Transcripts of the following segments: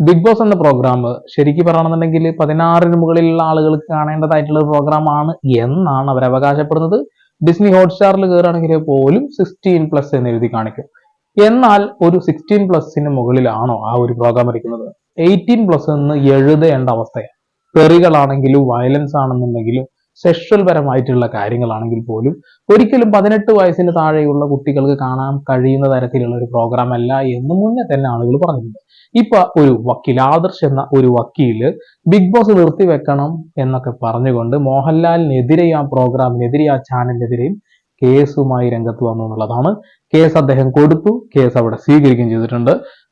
Big boss എന്ന programme ശരിക്കും പറയണമെന്നുണ്ടെങ്കിൽ 16 മുകളിലുള്ള ആളുകൾക്ക് കാണേണ്ടതായിട്ടുള്ള ഒരു പ്രോഗ്രാം ആണ് എന്നാണ് അവർ അവകാശപ്പെടുന്നത്. ഡിസ്നി ഹോട്ട്സ്റ്റാറിൽ കയറുകയാണെങ്കിൽ പോലും 16+ എന്ന് എഴുതി കാണിക്കും. എന്നാൽ ഒരു 16+ മുകളിലാണോ ആ ഒരു പ്രോഗ്രാം ഇരിക്കുന്നത്? 18+ എന്ന് എഴുതേണ്ട അവസ്ഥയാണ്. തെറികളാണെങ്കിലും വയലൻസ് ആണെന്നുണ്ടെങ്കിലും സെക്ഷൽ പരമായിട്ടുള്ള കാര്യങ്ങളാണെങ്കിൽ പോലും ഒരിക്കലും 18 വയസ്സിന് താഴെയുള്ള കുട്ടികൾക്ക് കാണാൻ കഴിയുന്ന തരത്തിലുള്ള ഒരു പ്രോഗ്രാം അല്ല എന്ന് മുന്നേ തന്നെ ആളുകൾ പറഞ്ഞിട്ടുണ്ട്. ഇപ്പൊ ഒരു വക്കീൽ ആദർശ് എന്ന ഒരു വക്കീല് ബിഗ് ബോസ് നിർത്തിവെക്കണം എന്നൊക്കെ പറഞ്ഞുകൊണ്ട് മോഹൻലാലിനെതിരെ ആ പ്രോഗ്രാമിനെതിരെ ആ ചാനലിനെതിരെയും കേസുമായി രംഗത്ത് വന്നു എന്നുള്ളതാണ്. കേസ് അദ്ദേഹം കൊടുത്തു, കേസ് അവിടെ സ്വീകരിക്കുകയും ചെയ്തിട്ടുണ്ട്.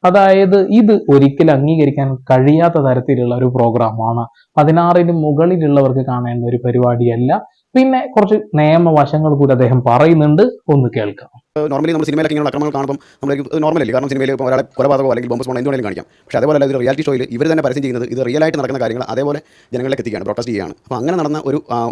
അതായത് ഇത് ഒരിക്കലും അംഗീകരിക്കാൻ കഴിയാത്ത തരത്തിലുള്ള ഒരു പ്രോഗ്രാമാണ്. 16 മുകളിലുള്ളവർക്ക് കാണേണ്ട ഒരു പരിപാടിയല്ല. പിന്നെ കുറച്ച് നിയമവശങ്ങൾ കൂടി അദ്ദേഹം പറയുന്നുണ്ട്, ഒന്ന് കേൾക്കാം. നോർമലി നമ്മൾ സിനിമയിലൊക്കെ ഇങ്ങനെ അക്രമങ്ങൾ കാണുമ്പോൾ നമ്മൾ നോർമലല്ലേ, കാരണം സിനിമയിൽ ഇപ്പോൾ ഒരാളെ കൊലപാതകമോ അല്ലെങ്കിൽ ബോംബ് സ്ഫോടനം എന്തുകൊണ്ടെങ്കിലും കാണിക്കാം. പക്ഷേ അതേപോലെ ഒരു റിയാലിറ്റി ഷോയിൽ ഇവർ തന്നെ പരസ്യം ചെയ്യുന്നത് ഇത് റിയൽ ആയിട്ട് നടക്കുന്ന കാര്യങ്ങൾ അതേപോലെ ജനങ്ങളിലേക്ക് എത്തിക്കുകയാണ്, ബ്രോഡ്കാസ്റ്റ് ചെയ്യുകയാണ്. അപ്പോൾ അങ്ങനെ നടന്ന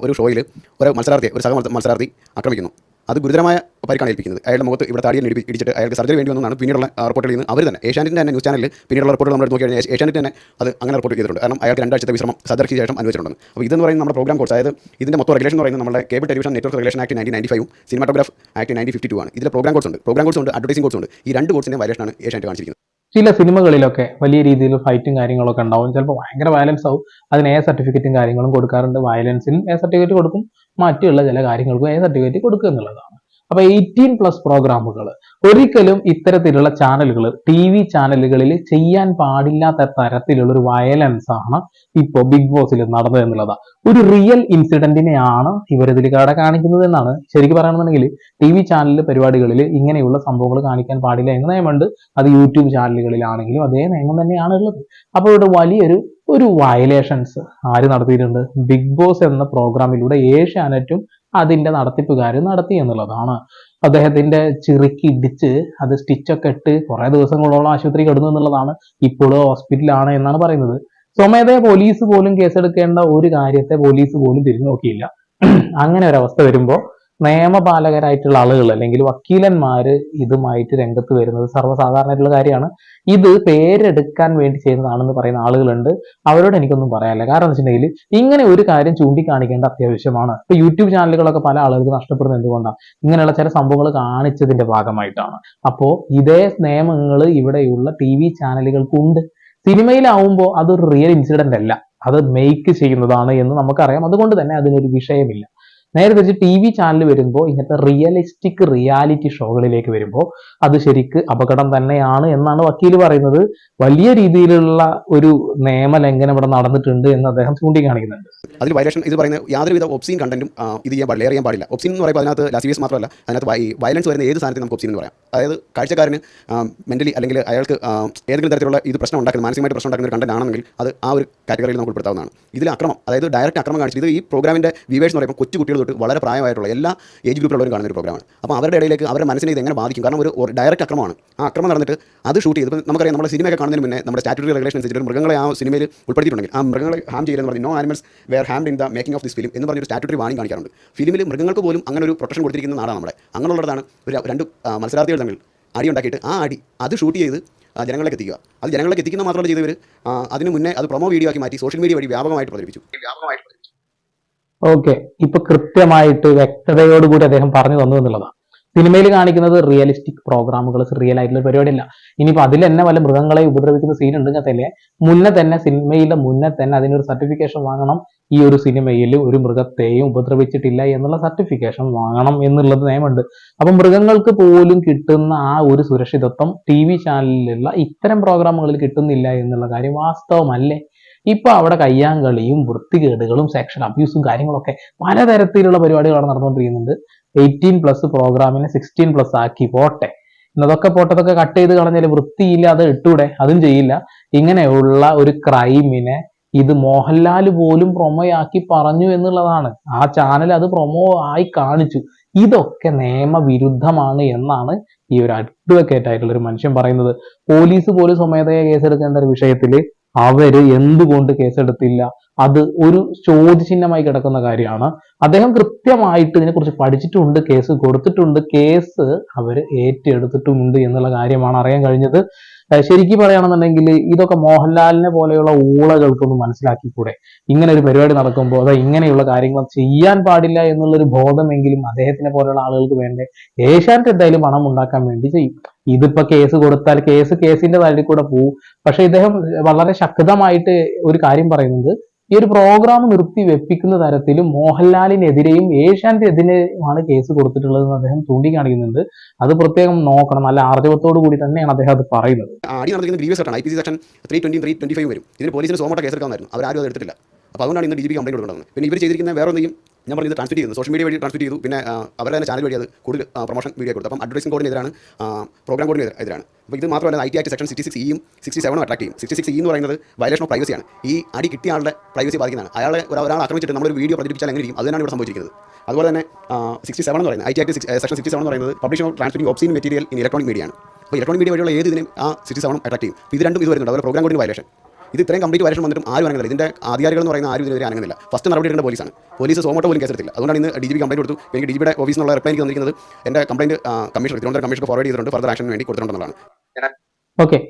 ഒരു ഷോയിൽ ഒരു മത്സരാർത്ഥി ആക്രമിക്കുന്നു. അത് ഗുരുതരമായ പരിക്കാണ് ഏൽപ്പിക്കുന്നത്. അയാളുടെ മുഖത്ത് ഇവിടെ താടിയിൽ ഇടിച്ചിട്ട് അയാൾക്ക് സർജറി വേണ്ടി വന്നതാണ് പിന്നീടുള്ള റിപ്പോർട്ടിൽ നിന്ന് അവർ തന്നെ ഏഷ്യാനെറ്റിൻ്റെ തന്നെ ന്യൂസ് ചാനലിൽ പിന്നീടുള്ള റിപ്പോർട്ടുകൾ നമ്മൾ നോക്കി കഴിഞ്ഞാൽ ഏഷ്യാനെറ്റ് തന്നെ അത് അങ്ങനെ റിപ്പോർട്ട് ചെയ്തിട്ടുണ്ട്. കാരണം അയാൾക്ക് 2 ആഴ്ചത്തെ വിശ്രമം സർജറിക്ക് ശേഷം അനുവദിച്ചിട്ടുണ്ട്. അപ്പോൾ ഇതെന്ന് പറയുന്നത് നമ്മുടെ പ്രോഗ്രാം കോഴ്സ്, അതായത് ഇതിൻ്റെ മൊത്തം റെഗുലേഷൻ എന്ന് പറയുന്നത് നമ്മുടെ cable television network regulation act 1995 cinematograph act 1952 ആണ്. ഇതിൽ പ്രോഗ്രാം കോഴ്സ് ഉണ്ട്, അഡ്വർടൈസിംഗ് കോഴ്സ് ഉണ്ട്. ഈ 2 കോഴ്സിൻ്റെ വയലേഷനാണ് ഏഷ്യാനെറ്റ് കാണിച്ചിരിക്കുന്നത്. ചില സിനിമകളിലൊക്കെ വലിയ രീതിയിൽ ഫൈറ്റും കാര്യങ്ങളൊക്കെ ഉണ്ടാവും. ചിലപ്പോൾ ഭയങ്കര വയലൻസ് ആവും. അതിന് സർട്ടിഫിക്കറ്റും കാര്യങ്ങളും കൊടുക്കാറുണ്ട്. വയലൻസിനും സർട്ടിഫിക്കറ്റ് കൊടുക്കും, മറ്റുള്ള ചില കാര്യങ്ങൾക്കും സർട്ടിഫിക്കറ്റ് കൊടുക്കുക എന്നുള്ളതാണ്. അപ്പൊ 18+ പ്രോഗ്രാമുകൾ ഒരിക്കലും ഇത്തരത്തിലുള്ള ചാനലുകൾ, TV ചാനലുകളിൽ ചെയ്യാൻ പാടില്ലാത്ത തരത്തിലുള്ള ഒരു വയലൻസ് ആണ് ഇപ്പോൾ ബിഗ് ബോസിൽ നടന്നത് എന്നുള്ളതാണ്. ഒരു റിയൽ ഇൻസിഡന്റിനെയാണ് ഇവരിതിൽ കാണിക്കുന്നത് എന്നാണ്. ശരിക്കും പറയുകയാണെന്നുണ്ടെങ്കിൽ TV ചാനൽ പരിപാടികളിൽ ഇങ്ങനെയുള്ള സംഭവങ്ങൾ കാണിക്കാൻ പാടില്ല എന്ന നിയമമുണ്ട്. അത് യൂട്യൂബ് ചാനലുകളിലാണെങ്കിലും അതേ നിയമം തന്നെയാണ് ഉള്ളത്. അപ്പോൾ ഇവിടെ വലിയൊരു വയലേഷൻസ് ആര് നടത്തിയിട്ടുണ്ട്? ബിഗ് ബോസ് എന്ന പ്രോഗ്രാമിലൂടെ ഏഷ്യാനെറ്റും അതിന്റെ നടത്തിപ്പുകാർ നടത്തി എന്നുള്ളതാണ്. അദ്ദേഹത്തിന്റെ ചിറിക്ക് ഇടിച്ച് അത് സ്റ്റിച്ചൊക്കെ ഇട്ട് കുറെ ദിവസങ്ങളോളം ആശുപത്രി കിടന്നു എന്നുള്ളതാണ്. ഇപ്പോഴും ഹോസ്പിറ്റലാണ് എന്നാണ് പറയുന്നത്. സ്വമേധയാ പോലീസ് പോലും കേസെടുക്കേണ്ട ഒരു കാര്യത്തെ പോലീസ് പോലും തിരിഞ്ഞു നോക്കിയില്ല. അങ്ങനെ ഒരവസ്ഥ വരുമ്പോൾ നിയമപാലകരായിട്ടുള്ള ആളുകൾ അല്ലെങ്കിൽ വക്കീലന്മാര് ഇതുമായിട്ട് രംഗത്ത് വരുന്നത് സർവ്വസാധാരണമായിട്ടുള്ള കാര്യമാണ്. ഇത് പേരെടുക്കാൻ വേണ്ടി ചെയ്യുന്നതാണെന്ന് പറയുന്ന ആളുകളുണ്ട്. അവരോട് എനിക്കൊന്നും പറയാനില്ല. കാരണം എന്ന് വെച്ചിട്ടുണ്ടെങ്കിൽ ഇങ്ങനെ ഒരു കാര്യം ചൂണ്ടിക്കാണിക്കേണ്ട അത്യാവശ്യമാണ്. ഇപ്പൊ യൂട്യൂബ് ചാനലുകളൊക്കെ പല ആളുകൾക്ക് നഷ്ടപ്പെടുന്നത് എന്തുകൊണ്ടാണ്? ഇങ്ങനെയുള്ള ചില സംഭവങ്ങൾ കാണിച്ചതിന്റെ ഭാഗമായിട്ടാണ്. അപ്പോ ഇതേ നിയമങ്ങൾ ഇവിടെയുള്ള TV ചാനലുകൾക്കുണ്ട്. സിനിമയിലാവുമ്പോൾ അതൊരു റിയൽ ഇൻസിഡന്റ് അല്ല, അത് മേക്ക് ചെയ്യുന്നതാണ് എന്ന് നമുക്കറിയാം. അതുകൊണ്ട് തന്നെ അതിനൊരു വിഷയമില്ല. നേരെ തിരിച്ച് TV ചാനൽ വരുമ്പോൾ ഇങ്ങനത്തെ റിയലിസ്റ്റിക് റിയാലിറ്റി ഷോകളിലേക്ക് വരുമ്പോൾ അത് ശരിക്ക് അപകടം തന്നെയാണ് എന്നാണ് വക്കീൽ പറയുന്നത്. വലിയ രീതിയിലുള്ള ഒരു നിയമലംഘനം ഇവിടെ നടന്നിട്ടുണ്ട് എന്ന് അദ്ദേഹം ചൂണ്ടിക്കാണിക്കുന്നുണ്ട്. അതിൽ വയലേഷൻ ഇത് പറയുന്നത് യാതൊരുവിധ ഒബ്സീൻ കണ്ടന്റും ഇത് ചെയ്യാൻ പാടില്ല. ഒബ്സീൻ എന്ന് പറയുമ്പോൾ അതിനകത്ത് ലാസ്വീസ് മാത്രമല്ല, അതിനകത്ത് വയലൻസ് വരുന്ന ഏത് സാധനത്തിൽ നമുക്ക് ഒബ്സീൻ എന്ന് പറയാം. അതായത് കാഴ്ചക്കാരന് മെന്റലി അല്ലെങ്കിൽ അയാൾക്ക് ഏതെങ്കിലും തരത്തിലുള്ള ഇത് പ്രശ്നം ഉണ്ടാക്കുന്ന മാനസികമായിട്ട് പ്രശ്നം ഉണ്ടാക്കുന്ന ഒരു കണ്ടന്റ് ആണെങ്കിൽ അത് ആ ഒരു കാറ്റഗറിയിൽ നമുക്ക് ഉൾപ്പെടുത്താവുന്നതാണ്. ഇതിൽ അക്രമം, അതായത് ഡയറക്റ്റ് അക്രമം കാണിച്ചത് ഈ പ്രോഗ്രാമിന്റെ വ്യൂവേഴ്സ് എന്ന് പറയുമ്പോൾ കൊച്ചു കുട്ടികൾ തൊട്ട് വളരെ പ്രായമായിട്ടുള്ള എല്ലാ ഏജ് ഗ്രൂപ്പിലുള്ളവരും കാണുന്ന ഒരു പ്രോഗ്രാമാണ്. അപ്പോൾ അവരുടെ ഇടയിലേക്ക് അവരുടെ മനസ്സിനെ ഇത് എങ്ങനെ ബാധിക്കും? കാരണം ഒരു ഡയറക്റ്റ് അക്രമമാണ്. ആ അക്രമം നടന്നിട്ട് അത് ഷൂട്ട് ചെയ്ത് നമുക്കറിയാം, നമ്മുടെ സിനിമയൊക്കെ കാണുന്നതിന് മുന്നേ നമ്മുടെ സ്റ്റാറ്റ്യൂട്ടറി റെഗുലേഷൻ അനുസരിച്ച് മൃഗങ്ങളെ ആ സിനിമയിൽ ഉൾപ്പെടുത്തിയിട്ടുണ്ടെങ്കിൽ ആ മൃഗങ്ങളെ ഹാം ചെയ്യില്ലെന്ന് പറഞ്ഞ് no animals were harmed in the making of this film എന്ന് പറഞ്ഞൊരു സ്റ്റാറ്റ്യൂട്ടറി വാണിംഗ് കാണിക്കാറുണ്ട്. ഫിലിമിൽ മൃഗങ്ങൾക്ക് പോലും അങ്ങനെ ഒരു പ്രൊട്ടക്ഷൻ കൊടുത്തിരിക്കുന്ന നാടാണ് നമ്മുടെ. അങ്ങനെയുള്ളതാണ് ഒരു 2 മത്സരാർത്ഥികൾ തമ്മിൽ അടി ഉണ്ടാക്കിയിട്ട് ആ അടി അത് ഷൂട്ട് ചെയ്ത് ജനങ്ങളിലേക്ക് എത്തിക്കുക. അത് ജനങ്ങളിലേക്ക് എത്തിക്കുന്ന മാത്രമല്ല ചെയ്തവർ അതിന് മുന്നേ അത് പ്രൊമോ വീഡിയോ ആക്കി മാറ്റി സോഷ്യൽ മീഡിയ വഴി വ്യാപകമായിട്ട് പ്രചരിപ്പിച്ചു. ഓക്കെ, ഇപ്പൊ കൃത്യമായിട്ട് വ്യക്തതയോടുകൂടി അദ്ദേഹം പറഞ്ഞു തന്നു എന്നുള്ളതാണ്. സിനിമയിൽ കാണിക്കുന്നത് റിയലിസ്റ്റിക് പ്രോഗ്രാമുകൾ, റിയൽ ആയിട്ടുള്ള പരിപാടിയല്ല. ഇനിയിപ്പോൾ അതിൽ തന്നെ വല്ല മൃഗങ്ങളെ ഉപദ്രവിക്കുന്ന സീൻ ഉണ്ടെങ്കിൽ തന്നെ സിനിമയിലെ മുന്നേ തന്നെ അതിനൊരു സർട്ടിഫിക്കേഷൻ വാങ്ങണം. ഈ ഒരു സിനിമയിൽ ഒരു മൃഗത്തെയും ഉപദ്രവിച്ചിട്ടില്ല എന്നുള്ള സർട്ടിഫിക്കേഷൻ വാങ്ങണം എന്നുള്ളത് നിയമമുണ്ട്. അപ്പൊ മൃഗങ്ങൾക്ക് പോലും കിട്ടുന്ന ആ ഒരു സുരക്ഷിതത്വം TV ചാനലിലുള്ള ഇത്തരം പ്രോഗ്രാമുകളിൽ കിട്ടുന്നില്ല എന്നുള്ള കാര്യം വാസ്തവമല്ലേ? ഇപ്പൊ അവിടെ കയ്യാങ്കളിയും വൃത്തികേടുകളും സെക്ഷൽ അബ്യൂസും കാര്യങ്ങളൊക്കെ പലതരത്തിലുള്ള പരിപാടികളാണ് നടന്നുകൊണ്ടിരിക്കുന്നുണ്ട്. 18+ പ്രോഗ്രാമിനെ 16+ ആക്കി പോട്ടെ, ഇന്നതൊക്കെ പോട്ടതൊക്കെ കട്ട് ചെയ്ത് കളഞ്ഞാൽ വൃത്തിയില്ലാതെ ഇട്ടൂടെ? അതും ചെയ്യില്ല. ഇങ്ങനെയുള്ള ഒരു ക്രൈമിനെ ഇത് മോഹൻലാൽ പോലും പ്രൊമോയാക്കി പറഞ്ഞു എന്നുള്ളതാണ്. ആ ചാനൽ അത് പ്രൊമോ ആയി കാണിച്ചു. ഇതൊക്കെ നിയമവിരുദ്ധമാണ് എന്നാണ് ഈ ഒരു അഡ്വക്കേറ്റ് ആയിട്ടുള്ള ഒരു മനുഷ്യൻ പറയുന്നത്. പോലീസ് പോലും സ്വമേധയാ കേസെടുക്കേണ്ട ഒരു വിഷയത്തില് അവര് എന്തുകൊണ്ട് കേസെടുത്തില്ല? അത് ഒരു ചോദ്യചിഹ്നമായി കിടക്കുന്ന കാര്യമാണ്. അദ്ദേഹം കൃത്യമായിട്ട് ഇതിനെക്കുറിച്ച് പഠിച്ചിട്ടുണ്ട്, കേസ് കൊടുത്തിട്ടുണ്ട്, കേസ് അവർ ഏറ്റെടുത്തിട്ടുമുണ്ട് എന്നുള്ള കാര്യമാണ് അറിയാൻ കഴിഞ്ഞത്. ശരിക്കും പറയുകയാണെന്നുണ്ടെങ്കിൽ ഇതൊക്കെ മോഹൻലാലിനെ പോലെയുള്ള ഊളകൾക്കൊന്ന് മനസ്സിലാക്കിക്കൂടെ? ഇങ്ങനെ ഒരു പരിപാടി നടക്കുമ്പോൾ അതാ ഇങ്ങനെയുള്ള കാര്യങ്ങൾ ചെയ്യാൻ പാടില്ല എന്നുള്ളൊരു ബോധമെങ്കിലും അദ്ദേഹത്തിനെ പോലെയുള്ള ആളുകൾക്ക് വേണ്ടേ? ഏഷ്യാനെറ്റ് എന്തായാലും പണം ഉണ്ടാക്കാൻ വേണ്ടി ചെയ്യും. ഇതിപ്പോ കേസ് കൊടുത്താൽ കേസിന്റെ തലയിൽ കൂടെ പോവും. പക്ഷെ ഇദ്ദേഹം വളരെ ശക്തമായിട്ട് ഒരു കാര്യം പറയുന്നത്, ഈ ഒരു പ്രോഗ്രാം നിർത്തി വെപ്പിക്കുന്ന തരത്തിൽ മോഹൻലാലിനെതിരെയും ഏഷ്യാനെറ്റിനെതിരെയുമാണ് കേസ് കൊടുത്തിട്ടുള്ളതെന്ന് അദ്ദേഹം ചൂണ്ടിക്കാണിക്കുന്നുണ്ട്. അത് പ്രത്യേകം നോക്കണം. നല്ല ആർജവത്തോടു കൂടി തന്നെയാണ് അദ്ദേഹം അത് പറയുന്നത്. അടി നടന്നിരിക്കുന്ന ഗ്രീവിയസ് ആയിട്ടാണ്. IPC സെക്ഷൻ 320 325 വരും. ഇതിന് പോലീസിന് സോമോട്ട കേസെടുക്കാമായിരുന്നു. അവരാരും അത് എടുത്തിട്ടില്ല. അപ്പോൾ അതുകൊണ്ടാണ് ഇന്ന് DGP കംപ്ലൈൻറ്റ് കൊടുക്കുന്നത്. പിന്നെ ഇവർ ചെയ്തിരിക്കുന്ന വേറെ ഒന്നും ഞാൻ പറഞ്ഞത് ട്രാൻസ്മിറ്റ് ചെയ്തു, സോഷ്യൽ മീഡിയ വഴി ട്രാൻസ്മിറ്റ് ചെയ്തു. പിന്നെ അവരുടെ തന്നെ ചാനൽ വഴി അത് കൂടുതൽ പ്രൊമോഷൻ വീഡിയോ കൊടുത്തു. അപ്പം അഡ്വർടൈസിംഗ് കോഡിനെതിരാണ്, പ്രോഗ്രാം കോഡിനെതിരാണ്. അപ്പോൾ ഇത് മാത്രമല്ല, IT act section 66E 67 attract ചെയ്യും. 66E എന്ന് പറയുന്നത് വയലേഷൻ ഓഫ് പ്രൈവസിയാണ്. ഈ അടി കിട്ടിയ ആളുടെ പ്രൈവസി ബാധിക്കുന്നതാണ്. ഒരാൾ ആക്രമിച്ചിട്ട് നമ്മളൊരു വീഡിയോ പ്രചരിപ്പിച്ചാൽ എങ്ങനെ ഇരിക്കും? അതിനാണ് ഇവിടെ സംഭവിച്ചിരിക്കുന്നത്. അതുപോലെ തന്നെ 67 എന്ന് പറയുന്നത് IT ആക്ട് സെക്ഷൻ 67 എന്ന് പറയുന്നത് publish of transmitting obscene material in electronic media ആണ്. അപ്പോൾ ഇലക്ട്രോണിക് മീഡിയ വഴിയുള്ള ഏത് ഇതിനും ആ 67 അട്രാക്ട് ചെയ്യും. ഇത് രണ്ടും ഇത് വരുന്നുണ്ട്. അതുപോലെ പ്രോഗ്രാം കോഡിന് വയലേഷൻ. ഇത് ഇത്രയും കംപ്ലീറ്റ് വയലേഷൻ വന്നിട്ടും ആരും അനങ്ങുന്നില്ല. ഇതിന്റെ അധികാരികൾ എന്ന് പറയുന്ന ആരും ഇതിനെതിരെ അനങ്ങുന്നില്ല. ഫസ്റ്റ് നടപടി എടുക്കേണ്ട പോലീസാണ്. പോലീസ് സോമോട്ടോ പോലും കേസെടുത്തില്ല. അതുകൊണ്ടാണ് ഇന്ന് DGP കംപ്ലൈൻറ്റ് കൊടുത്തു. എനിക്ക് DGPയുടെ ഓഫീസിൽ നിന്നുള്ള റിപ്ലൈ എനിക്ക് തന്നിരിക്കുന്നത് എൻ്റെ കംപ്ലൈൻറ്റ് തിരുവനന്തപുരം കമ്മീഷന് ഫോർവേഡ് ചെയ്തിട്ടുണ്ട്, ഫർദർ ആക്ഷന് വേണ്ടി കൊടുത്തിട്ടുണ്ടെന്നുള്ളതാണ്. ഓക്കെ,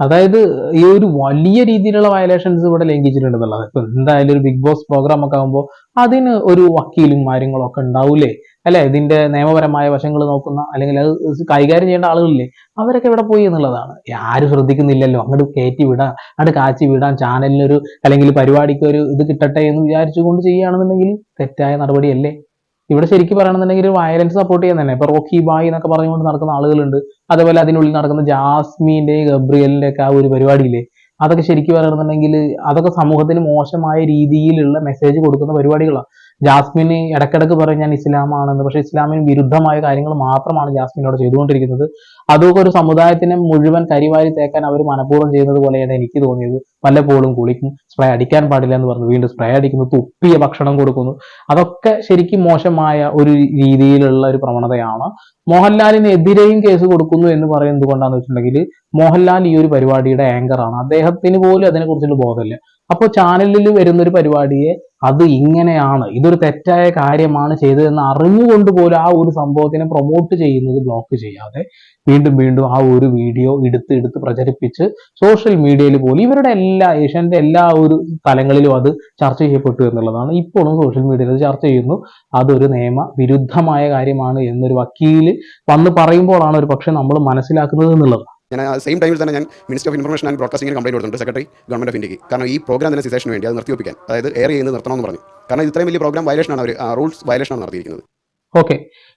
അതായത് ഈ ഒരു വലിയ രീതിയിലുള്ള വയലേഷൻസ് ഇവിടെ ലംഘിച്ചിട്ടുണ്ടെന്നുള്ളത്. ഇപ്പൊ എന്തായാലും ഒരു ബിഗ് ബോസ് പ്രോഗ്രാം ഒക്കെ ആകുമ്പോൾ അതിന് ഒരു വക്കീലും കാര്യങ്ങളും ഒക്കെ ഉണ്ടാവൂലേ, അല്ലെ? ഇതിന്റെ നിയമപരമായ വശങ്ങൾ നോക്കുന്ന അല്ലെങ്കിൽ അത് കൈകാര്യം ചെയ്യേണ്ട ആളുകളില്ലേ, അവരൊക്കെ ഇവിടെ പോയി എന്നുള്ളതാണ്. ആരും ശ്രദ്ധിക്കുന്നില്ലല്ലോ. അങ്ങോട്ട് കയറ്റി വിടാൻ, അങ്ങോട്ട് കാച്ചി വിടാൻ, ചാനലിനൊരു അല്ലെങ്കിൽ പരിപാടിക്ക് ഒരു ഇത് കിട്ടട്ടെ എന്ന് വിചാരിച്ചുകൊണ്ട് ചെയ്യുകയാണെന്നുണ്ടെങ്കിൽ തെറ്റായ നടപടിയല്ലേ? ഇവിടെ ശരിക്കും പറയണമെന്നുണ്ടെങ്കിൽ വയലൻസ് സപ്പോർട്ട് ചെയ്യാൻ തന്നെ. ഇപ്പൊ റോക്കി ബായ് എന്നൊക്കെ പറഞ്ഞുകൊണ്ട് നടക്കുന്ന ആളുകളുണ്ട്. അതേപോലെ അതിനുള്ളിൽ നടക്കുന്ന ജാസ്മിന്റെ ഗബ്രിയലിന്റെ ഒക്കെ ആ ഒരു പരിപാടിയില്ലേ, അതൊക്കെ ശരിക്കും പറയണമെന്നുണ്ടെങ്കിൽ അതൊക്കെ സമൂഹത്തിന് മോശമായ രീതിയിലുള്ള മെസ്സേജ് കൊടുക്കുന്ന പരിപാടികളാണ്. ജാസ്മിന് ഇടക്കിടക്ക് പറയും ഞാൻ ഇസ്ലാമാണെന്ന്, പക്ഷെ ഇസ്ലാമിന് വിരുദ്ധമായ കാര്യങ്ങൾ മാത്രമാണ് ജാസ്മിനോട് ചെയ്തുകൊണ്ടിരിക്കുന്നത്. അതൊക്കെ ഒരു സമുദായത്തിനെ മുഴുവൻ കരിവാരി തേക്കാൻ അവർ മനഃപൂർവ്വം ചെയ്യുന്നത് പോലെയാണ് എനിക്ക് തോന്നിയത്. വല്ലപ്പോഴും കുളിക്കും, സ്പ്രേ അടിക്കാൻ പാടില്ല എന്ന് പറഞ്ഞു വീണ്ടും സ്പ്രേ അടിക്കുന്നു, തുപ്പിയ ഭക്ഷണം കൊടുക്കുന്നു. അതൊക്കെ ശരിക്കും മോശമായ ഒരു രീതിയിലുള്ള ഒരു പ്രവണതയാണ്. മോഹൻലാലിനെതിരെയും കേസ് കൊടുക്കുന്നു എന്ന് പറയുന്നത് കൊണ്ടാന്ന് വെച്ചിട്ടുണ്ടെങ്കിൽ മോഹൻലാൽ ഈ ഒരു പരിപാടിയുടെ ആങ്കറാണ്. അദ്ദേഹത്തിന് പോലും അതിനെക്കുറിച്ചുള്ള ബോധമില്ല. അപ്പോൾ ചാനലിൽ വരുന്ന ഒരു പരിപാടിയെ അത് ഇങ്ങനെയാണ്, ഇതൊരു തെറ്റായ കാര്യമാണ് ചെയ്തതെന്ന് അറിഞ്ഞുകൊണ്ട് പോലും ആ ഒരു സംഭവത്തിനെ പ്രൊമോട്ട് ചെയ്യുന്നത് ബ്ലോക്ക് ചെയ്യാതെ വീണ്ടും വീണ്ടും ആ ഒരു വീഡിയോ എടുത്ത് പ്രചരിപ്പിച്ച് സോഷ്യൽ മീഡിയയിൽ പോലും ഇവരുടെ ഏഷ്യാന്റെ എല്ലാ ഒരു തലങ്ങളിലും അത് ചർച്ച ചെയ്യപ്പെട്ടു എന്നുള്ളതാണ്. ഇപ്പോഴും സോഷ്യൽ മീഡിയയിൽ ചർച്ച ചെയ്യുന്നു. അതൊരു നിയമ വിരുദ്ധമായ കാര്യമാണ് എന്നൊരു വക്കീല് വന്ന് പറയുമ്പോഴാണ് ഒരു പക്ഷെ നമ്മൾ മനസ്സിലാക്കുന്നത് എന്നുള്ളത്. ഞാൻ സെയിം ടൈമിൽ തന്നെ ഞാൻ മിനിസ്റ്റർ ഓഫ് ഇൻഫർമേഷൻ ആൻഡ് ബ്രോഡ്കാസ്റ്റിംഗിന് കംപ്ലൈൻറ്റ് കൊടുത്തിട്ടുണ്ട്, സെക്രട്ടറി ഗവൺമെന്റ് ഓഫ് ഇന്ത്യക്ക്. കാരണം ഈ പ്രോഗ്രാം തന്നെ സിസേഷന് വേണ്ടി അത് നിർത്തിവെപ്പിക്കാൻ, അതായത് എയർ ചെയ്യുന്നത് നിർത്തണമെന്ന് പറഞ്ഞു. കാരണം ഇത്രയും വലിയ പ്രോഗ്രാം വയലേഷനാണ്, അവർ റൂൾസ് വയലേഷനാണ് നടത്തിയിരിക്കുന്നത്. ഓക്കെ,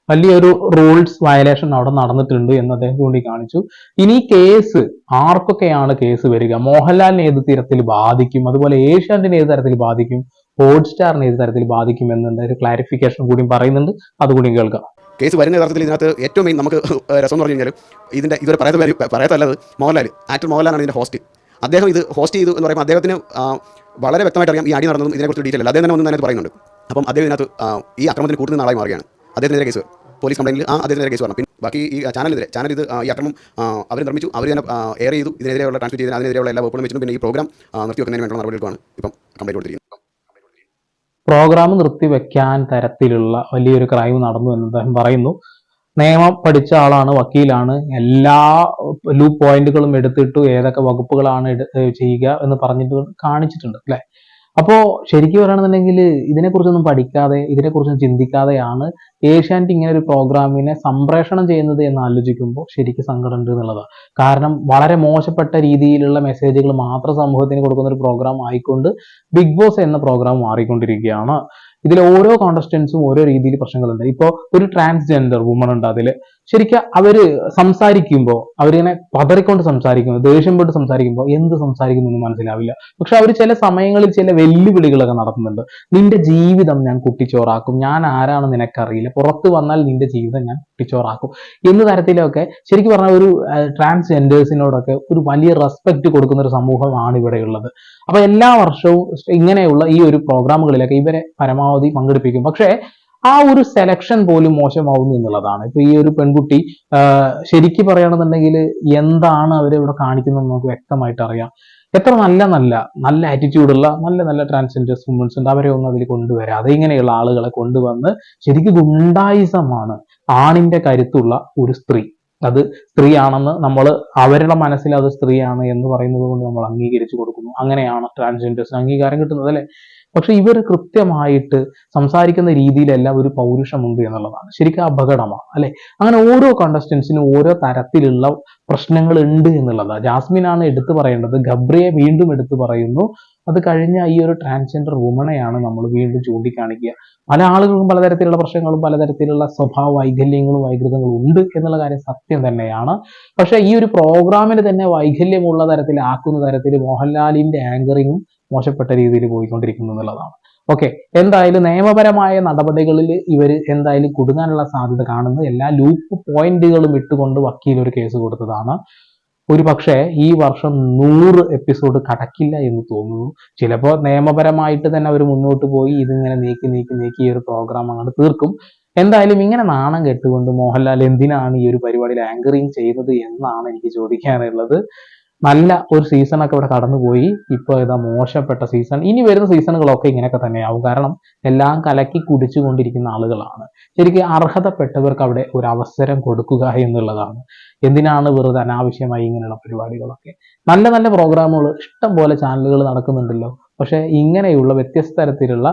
വലിയൊരു റൂൾസ് വയലേഷൻ അവിടെ നടന്നിട്ടുണ്ട് എന്ന് അദ്ദേഹം ചൂണ്ടിക്കാണിച്ചു. ഇനി കേസ് ആർക്കൊക്കെയാണ് കേസ് വരിക? മോഹൻലാലിനെ ഏത് തരത്തിൽ ബാധിക്കും, അതുപോലെ ഏഷ്യാനെറ്റിനെ ഏത് തരത്തിൽ ബാധിക്കും, ഹോട്ട്സ്റ്റാറിനെ ഏത് തരത്തിൽ ബാധിക്കും എന്നുള്ള ഒരു ക്ലാരിഫിക്കേഷൻ കൂടി പറയുന്നുണ്ട്. അതുകൂടി കേൾക്കാം. കേസ് വരുന്ന യഥാർത്ഥത്തിൽ ഇതിനകത്ത് ഏറ്റവും മെയിൻ നമുക്ക് രസം എന്ന് പറഞ്ഞു കഴിഞ്ഞാൽ ഇതുവരെ പറയാത്തല്ലത് ആക്ടർ മോഹൻലാലാണ് ഇതിൻ്റെ ഹോസ്റ്റ്. അദ്ദേഹം ഇത് ഹോസ്റ്റ് ചെയ്തു എന്ന് പറയുമ്പോൾ അദ്ദേഹത്തിന് വളരെ വ്യക്തമായിട്ട് അറിയാം ഈ അടി നടന്നതും ഇതിനെക്കുറിച്ച് ഡീറ്റെയിൽ അല്ല. അദ്ദേഹം തന്നെ ഒന്നും തന്നെ പറയുന്നുണ്ട്. അപ്പം അദ്ദേഹം ഇതിനകത്ത് ഈ അക്രമത്തിന് കൂടുന്ന ആളായി മാറുകയാണ്. അദ്ദേഹത്തിനെതിരെ കേസ് പോലീസ് കംപ്ലൈൻറ്റിൽ അദ്ദേഹത്തിനെതിരെ കേസ് പറഞ്ഞു. പിന്നെ ബാക്കി ഈ ചാനൽ ഇത് ഈ അക്രമം അവർ നിർമ്മിച്ചു, അവർ തന്നെ എയർ ചെയ്തു, ഇതിനെതിരെയുള്ള ട്രാൻസ്മിറ്റ് ചെയ്ത് അതിനെതിരെയുള്ള എല്ലാ വകുപ്പുകളും വെച്ചിട്ടും പിന്നെ ഈ പ്രോഗ്രാം നിർത്തിവെക്കുന്നതിന് വേണ്ടിയുള്ള നടപടികളാണ് ഇപ്പം കംപ്ലൈൻറ്റ് കൊടുത്തിരിക്കുന്നത്. പ്രോഗ്രാം നിർത്തിവെക്കാൻ തരത്തിലുള്ള വലിയൊരു ക്രൈം നടന്നു എന്ന് അദ്ദേഹം പറയുന്നു. നിയമം പഠിച്ച ആളാണ്, വക്കീലാണ്. എല്ലാ ലൂപ്പ് പോയിന്റുകളും എടുത്തിട്ടു ഏതൊക്കെ വകുപ്പുകളാണ് ചെയ്യുക എന്ന് പറഞ്ഞിട്ട് കാണിച്ചിട്ടുണ്ട് അല്ലെ. അപ്പോ ശരിക്കും പറയുകയാണെന്നുണ്ടെങ്കിൽ ഇതിനെക്കുറിച്ചൊന്നും പഠിക്കാതെ ഇതിനെക്കുറിച്ചൊന്നും ചിന്തിക്കാതെയാണ് ഏഷ്യാനെറ്റ് ഇങ്ങനെ ഒരു പ്രോഗ്രാമിനെ സംപ്രേഷണം ചെയ്യുന്നത് എന്ന് ആലോചിക്കുമ്പോൾ ശരിക്കും സങ്കടമുണ്ട് എന്നുള്ളതാണ്. കാരണം വളരെ മോശപ്പെട്ട രീതിയിലുള്ള മെസ്സേജുകൾ മാത്രം സമൂഹത്തിന് കൊടുക്കുന്ന ഒരു പ്രോഗ്രാം ആയിക്കൊണ്ട് ബിഗ് ബോസ് എന്ന പ്രോഗ്രാം മാറിക്കൊണ്ടിരിക്കുകയാണ്. ഇതിൽ ഓരോ കോണ്ടസ്റ്റൻസും ഓരോ രീതിയിൽ പ്രശ്നങ്ങളുണ്ട്. ഇപ്പോൾ ഒരു ട്രാൻസ്ജെൻഡർ വുമൺ ഉണ്ട്. അതിൽ ശരിക്കും അവര് സംസാരിക്കുമ്പോൾ അവരിങ്ങനെ പതറിക്കൊണ്ട് സംസാരിക്കുമ്പോൾ, ദേഷ്യപ്പെട്ട് സംസാരിക്കുമ്പോൾ എന്ത് സംസാരിക്കുന്നു മനസ്സിലാവില്ല. പക്ഷെ അവർ ചില സമയങ്ങളിൽ ചില വെല്ലുവിളികളൊക്കെ നടത്തുന്നുണ്ട്. നിന്റെ ജീവിതം ഞാൻ കുട്ടിച്ചോറാക്കും, ഞാൻ ആരാണെന്ന് നിനക്കറിയില്ല, പുറത്ത് വന്നാൽ നിന്റെ ജീവിതം ഞാൻ കുട്ടിച്ചോറാക്കും എന്ന തരത്തിലൊക്കെ ശരിക്കും പറഞ്ഞാൽ ഒരു ട്രാൻസ്ജെൻഡേഴ്സിനോടൊക്കെ ഒരു വലിയ റെസ്പെക്ട് കൊടുക്കുന്ന ഒരു സമൂഹമാണ് ഇവിടെയുള്ളത്. അപ്പൊ എല്ലാ വർഷവും ഇങ്ങനെയുള്ള ഈ ഒരു പ്രോഗ്രാമുകളിലൊക്കെ ഇവരെ പരമാവധി പങ്കെടുപ്പിക്കും. പക്ഷേ ആ ഒരു സെലക്ഷൻ പോലും മോശമാവുന്നു എന്നുള്ളതാണ്. ഇപ്പൊ ഈ ഒരു പെൺകുട്ടി ശരിക്കും പറയുകയാണെന്നുണ്ടെങ്കിൽ എന്താണ് അവരിവിടെ കാണിക്കുന്നത് നമുക്ക് വ്യക്തമായിട്ട് അറിയാം. എത്ര നല്ല ആറ്റിറ്റ്യൂഡുള്ള നല്ല ട്രാൻസ്ജെൻഡേഴ്സ് വുമൻസ് ഉണ്ട്, അവരെ ഒന്നും അതിൽ കൊണ്ടുവരാതെ ഇങ്ങനെയുള്ള ആളുകളെ കൊണ്ടുവന്ന് ശരിക്കും ഗുണ്ടായിസമാണ് ആണിന്റെ കരുത്തുള്ള ഒരു സ്ത്രീ. അത് സ്ത്രീയാണെന്ന് നമ്മൾ അവരുടെ മനസ്സിൽ അത് സ്ത്രീയാണ് എന്ന് പറയുന്നത് കൊണ്ട് നമ്മൾ അംഗീകരിച്ചു കൊടുക്കുന്നു. അങ്ങനെയാണ് ട്രാൻസ്ജെൻഡേഴ്സിന് അംഗീകാരം കിട്ടുന്നത് അല്ലെ. പക്ഷെ ഇവർ കൃത്യമായിട്ട് സംസാരിക്കുന്ന രീതിയിലെല്ലാം ഒരു പൗരുഷമുണ്ട് എന്നുള്ളതാണ് ശരിക്കും അപകടമാണ് അല്ലെ. അങ്ങനെ ഓരോ കണ്ടസ്റ്റൻസിനും ഓരോ തരത്തിലുള്ള പ്രശ്നങ്ങൾ ഉണ്ട് എന്നുള്ളതാണ്. ജാസ്മിനാണ് എടുത്തു പറയേണ്ടത്, ഗബ്രിയെ വീണ്ടും എടുത്തു പറയുന്നു. അത് കഴിഞ്ഞ ഈ ഒരു ട്രാൻസ്ജെൻഡർ വുമണെയാണ് നമ്മൾ വീണ്ടും ചൂണ്ടിക്കാണിക്കുക. പല ആളുകൾക്കും പലതരത്തിലുള്ള പ്രശ്നങ്ങളും പലതരത്തിലുള്ള സ്വഭാവ വൈകല്യങ്ങളും വൈകൃതങ്ങളും ഉണ്ട് എന്നുള്ള കാര്യം സത്യം തന്നെയാണ്. പക്ഷെ ഈ ഒരു പ്രോഗ്രാമിന് തന്നെ വൈകല്യമുള്ള തരത്തിലാക്കുന്ന തരത്തിൽ മോഹൻലാലിന്റെ ആങ്കറിങ്ങും മോശപ്പെട്ട രീതിയിൽ പോയിക്കൊണ്ടിരിക്കുന്നു എന്നുള്ളതാണ്. ഓക്കെ, എന്തായാലും നിയമപരമായ നടപടികളിൽ ഇവർ എന്തായാലും കുടുങ്ങാനുള്ള സാധ്യത കാണുന്നു. എല്ലാ ലൂപ്പ് പോയിന്റുകളും ഇട്ടുകൊണ്ട് വക്കീൽ ഒരു കേസ് കൊടുത്തതാണ്. ഒരു പക്ഷേ ഈ വർഷം 100 എപ്പിസോഡ് കടക്കില്ല എന്ന് തോന്നുന്നു. ചിലപ്പോൾ നിയമപരമായിട്ട് തന്നെ അവർ മുന്നോട്ട് പോയി ഇതിങ്ങനെ നീക്കി ഈ ഒരു പ്രോഗ്രാം അങ്ങോട്ട് തീർക്കും. എന്തായാലും ഇങ്ങനെ നാണം കെട്ടുകൊണ്ട് മോഹൻലാൽ എന്തിനാണ് ഈ ഒരു പരിപാടിയിൽ ആങ്കറിങ് ചെയ്യുന്നത് എന്നാണ് എനിക്ക് ചോദിക്കാനുള്ളത്. നല്ല ഒരു സീസണൊക്കെ ഇവിടെ കടന്നുപോയി. ഇപ്പോൾ ഇതാ മോശപ്പെട്ട സീസൺ. ഇനി വരുന്ന സീസണുകളൊക്കെ ഇങ്ങനെയൊക്കെ തന്നെയാവും. കാരണം എല്ലാം കലക്കി കുടിച്ചുകൊണ്ടിരിക്കുന്ന ആളുകളാണ്. ശരിക്കും അർഹതപ്പെട്ടവർക്ക് അവിടെ ഒരു അവസരം കൊടുക്കുക എന്നുള്ളതാണ്. എന്തിനാണ് വെറുതെ അനാവശ്യമായി ഇങ്ങനെയുള്ള പരിപാടികളൊക്കെ. നല്ല പ്രോഗ്രാമുകൾ ഇഷ്ടം പോലെ ചാനലുകൾ നടക്കുന്നുണ്ടല്ലോ. പക്ഷെ ഇങ്ങനെയുള്ള വ്യത്യസ്ത തരത്തിലുള്ള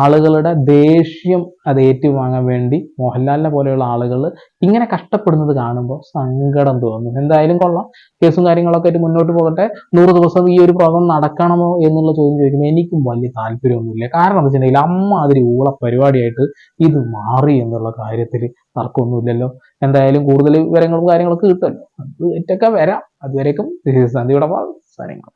ആളുകളുടെ ദേഷ്യം അത് ഏറ്റുവാങ്ങാൻ വേണ്ടി മോഹൻലാലിനെ പോലെയുള്ള ആളുകൾ ഇങ്ങനെ കഷ്ടപ്പെടുന്നത് കാണുമ്പോൾ സങ്കടം തോന്നുന്നു. എന്തായാലും കൊള്ളാം, കേസും കാര്യങ്ങളൊക്കെ ആയിട്ട് മുന്നോട്ട് പോകട്ടെ. 100 ദിവസം ഈ ഒരു പ്രോഗ്രാം നടക്കണമോ എന്നുള്ള ചോദ്യം ചോദിക്കുമ്പോൾ എനിക്കും വലിയ താല്പര്യമൊന്നുമില്ല. കാരണം എന്താ വെച്ചിട്ടുണ്ടെങ്കിൽ അമ്മാതിരി ഊള പരിപാടിയായിട്ട് ഇത് മാറി എന്നുള്ള കാര്യത്തിൽ തർക്കമൊന്നുമില്ലല്ലോ. എന്തായാലും കൂടുതൽ വിവരങ്ങളും കാര്യങ്ങളൊക്കെ കിട്ടുമല്ലോ. അത് ഏറ്റൊക്കെ വരാം. അതുവരേക്കും സന്ധ്യയുടെ സാധനങ്ങൾ.